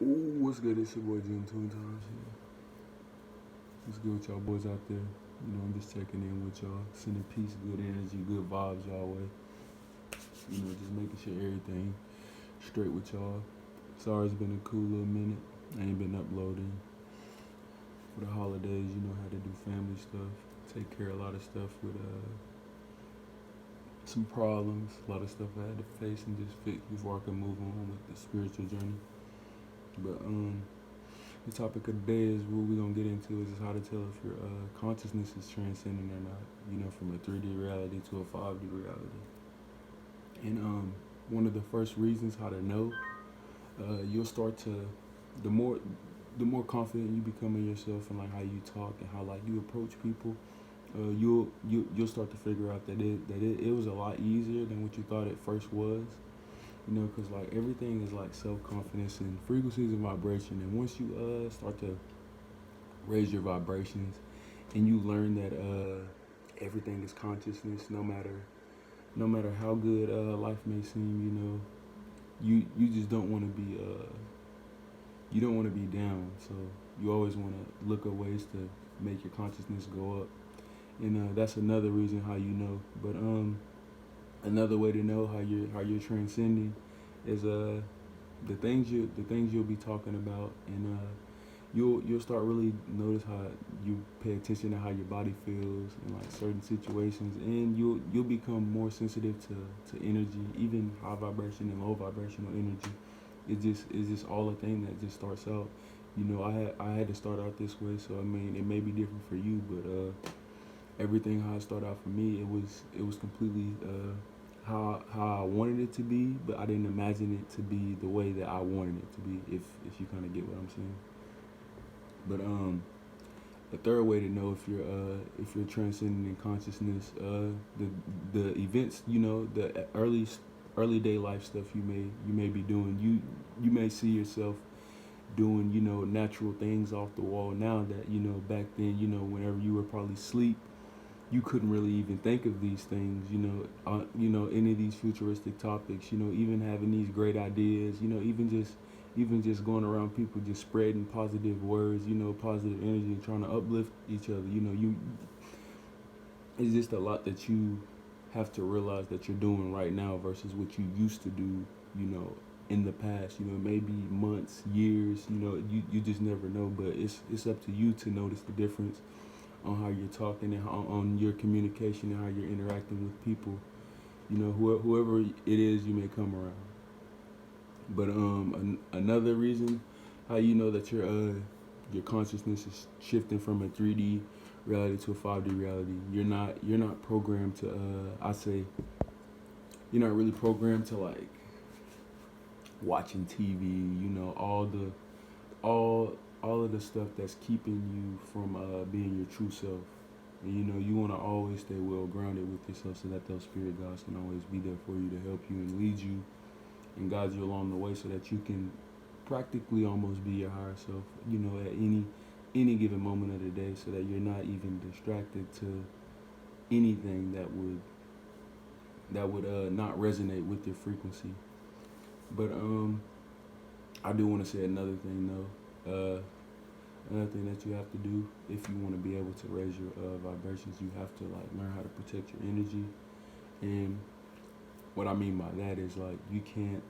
Ooh, what's good? It's your boy Jim Toon Times. What's good with y'all boys out there? I'm just checking in with y'all, sending peace, good energy, good vibes y'all way. Just making sure everything straight with y'all. Sorry, it's been a cool little minute. I ain't been uploading for the holidays. Had to do family stuff, take care of a lot of stuff with some problems, a lot of stuff I had to face and just fix before I could move on with the spiritual journey. But the topic of the day is what we're gonna get into is how to tell if your consciousness is transcending or not. From a 3D reality to a 5D reality. And one of the first reasons how to know, you'll start to the more confident you become in yourself and like how you talk and how like you approach people. You'll start to figure out that it was a lot easier than what you thought it first was. Because like everything is like self confidence and frequencies and vibration. And once you start to raise your vibrations, and you learn that everything is consciousness, no matter how good life may seem, you just don't want to be you don't want to be down. So you always want to look at ways to make your consciousness go up, and that's another reason how you know. But another way to know how you're transcending is the things you'll be talking about, and you'll start really notice how you pay attention to how your body feels in like certain situations, and you'll become more sensitive to energy, even high vibration and low vibrational energy. It's just all a thing that just starts out. I had to start out this way, so I mean it may be different for you, but everything how it started out for me, it was completely how I wanted it to be, but I didn't imagine it to be the way that I wanted it to be. If you kind of get what I'm saying. But the third way to know if you're transcending in consciousness, the events, the early day life stuff you may be doing. You may see yourself doing natural things off the wall now that back then whenever you were probably asleep you couldn't really even think of these things, any of these futuristic topics, even having these great ideas, even just going around people just spreading positive words, positive energy and trying to uplift each other, it's just a lot that you have to realize that you're doing right now versus what you used to do, in the past, maybe months, years, you just never know, but it's up to you to notice the difference on how you're talking and on your communication and how you're interacting with people, whoever it is you may come around. But another reason how you know that your consciousness is shifting from a 3D reality to a 5D reality. You're not programmed to I say you're not really programmed to like watching TV, all of the stuff that's keeping you from being your true self. And you want to always stay well grounded with yourself so that those spirit guides can always be there for you to help you and lead you and guide you along the way so that you can practically almost be your higher self, at any given moment of the day, so that you're not even distracted to anything that would not resonate with your frequency. But I do want to say another thing though. Another thing that you have to do if you want to be able to raise your vibrations, you have to like learn how to protect your energy. And what I mean by that is like you can't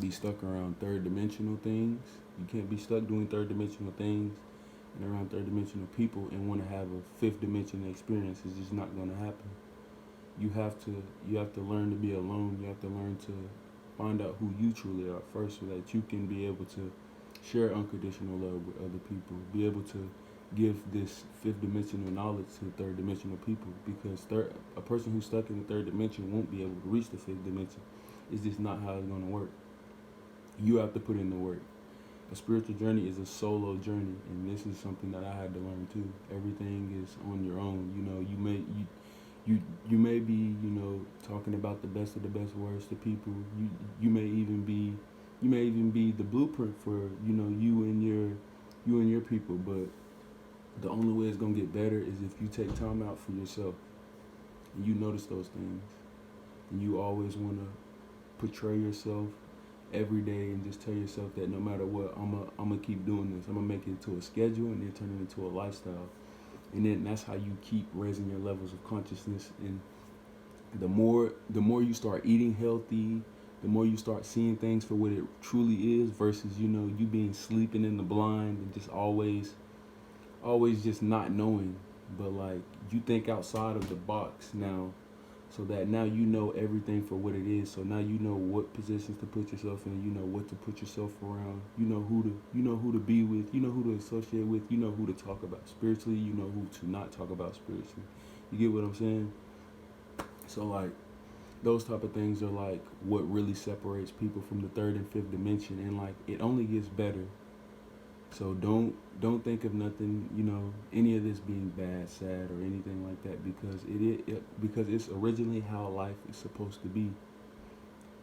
be stuck around third dimensional things. You can't be stuck doing third dimensional things and around third dimensional people and want to have a fifth dimensional experience. It's just not going to happen. You have to learn to be alone. You have to learn to find out who you truly are first, so that you can be able to share unconditional love with other people. Be able to give this fifth dimensional knowledge to third dimensional people, because a person who's stuck in the third dimension won't be able to reach the fifth dimension. It's just not how it's going to work. You have to put in the work. A spiritual journey is a solo journey, and this is something that I had to learn too. Everything is on your own. You may be talking about the best of the best words to people. You may even be the blueprint for you and your people. But the only way it's gonna get better is if you take time out for yourself and you notice those things, and you always want to portray yourself every day and just tell yourself that no matter what, I'm gonna keep doing this. I'm gonna make it into a schedule and then turn it into a lifestyle. And then that's how you keep raising your levels of consciousness. And the more you start eating healthy, the more you start seeing things for what it truly is versus you being sleeping in the blind and just always just not knowing. But like you think outside of the box now, so that now you know everything for what it is. So now you know what positions to put yourself in, you know what to put yourself around, you know who to be with, you know who to associate with, you know who to talk about spiritually, you know who to not talk about spiritually. You get what I'm saying? So like those type of things are like what really separates people from the third and fifth dimension, and like it only gets better. So don't think of nothing, any of this being bad, sad, or anything like that, because because it's originally how life is supposed to be.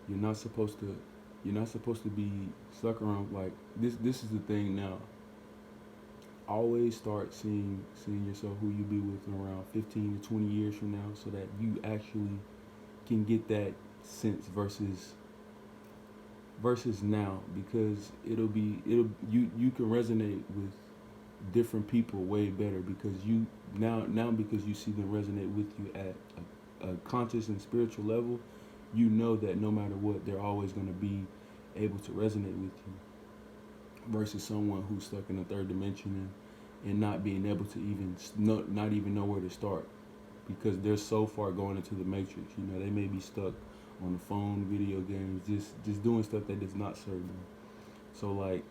You're not supposed to you're not supposed to be stuck around like this. This is the thing now. Always start seeing yourself who you be with in around 15 to 20 years from now, so that you actually can get that sense versus now, because you can resonate with different people way better, because because you see them resonate with you at a conscious and spiritual level. You know that no matter what, they're always going to be able to resonate with you, versus someone who's stuck in the third dimension and not being able to not even know where to start, because they're so far going into the matrix. They may be stuck on the phone, video games, just doing stuff that does not serve them. So like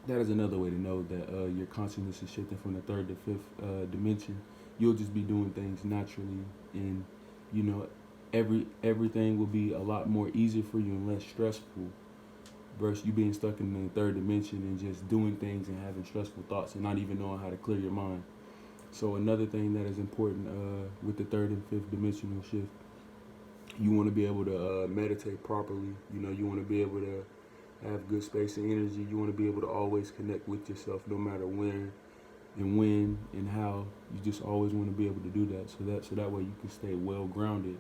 that is another way to know that your consciousness is shifting from the third to fifth dimension. You'll just be doing things naturally, and you know everything will be a lot more easier for you and less stressful, versus you being stuck in the third dimension and just doing things and having stressful thoughts and not even knowing how to clear your mind. So another thing that is important with the third and fifth dimensional shift, you want to be able to meditate properly. You want to be able to have good space and energy. You want to be able to always connect with yourself, no matter when and how. You just always want to be able to do that, so that way you can stay well grounded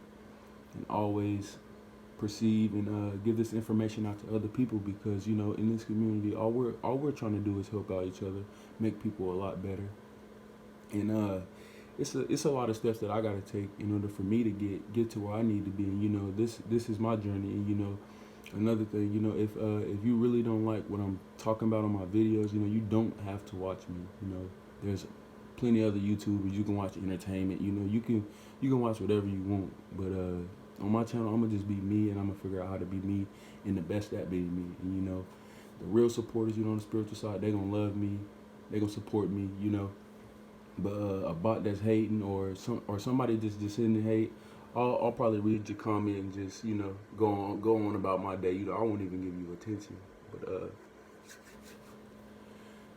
and always perceive and give this information out to other people, because in this community, all we're trying to do is help out each other, make people a lot better. And it's a lot of steps that I got to take in order for me to get to where I need to be. And this is my journey. And another thing, if you really don't like what I'm talking about on my videos, you don't have to watch me. There's plenty of other YouTubers. You can watch entertainment. You can watch whatever you want. But on my channel, I'm gonna just be me, and I'm gonna figure out how to be me and the best at being me. And the real supporters, on the spiritual side, they gonna love me. They gonna support me. But a bot that's hating, or somebody just sitting to hate, I'll probably read your comment and just go on about my day. I won't even give you attention. But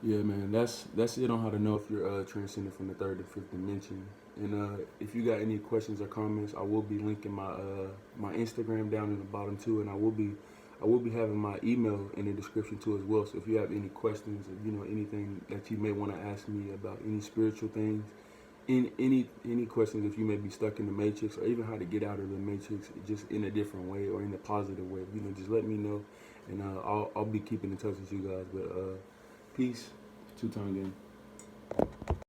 yeah, man, that's it on how to know if you're transcending from the third to fifth dimension. And if you got any questions or comments, I will be linking my Instagram down in the bottom too, and I will be having my email in the description too as well. So if you have any questions, or anything that you may want to ask me about any spiritual things, any questions, if you may be stuck in the matrix, or even how to get out of the matrix just in a different way or in a positive way, just let me know, and I'll be keeping in touch with you guys. But peace, two-time game.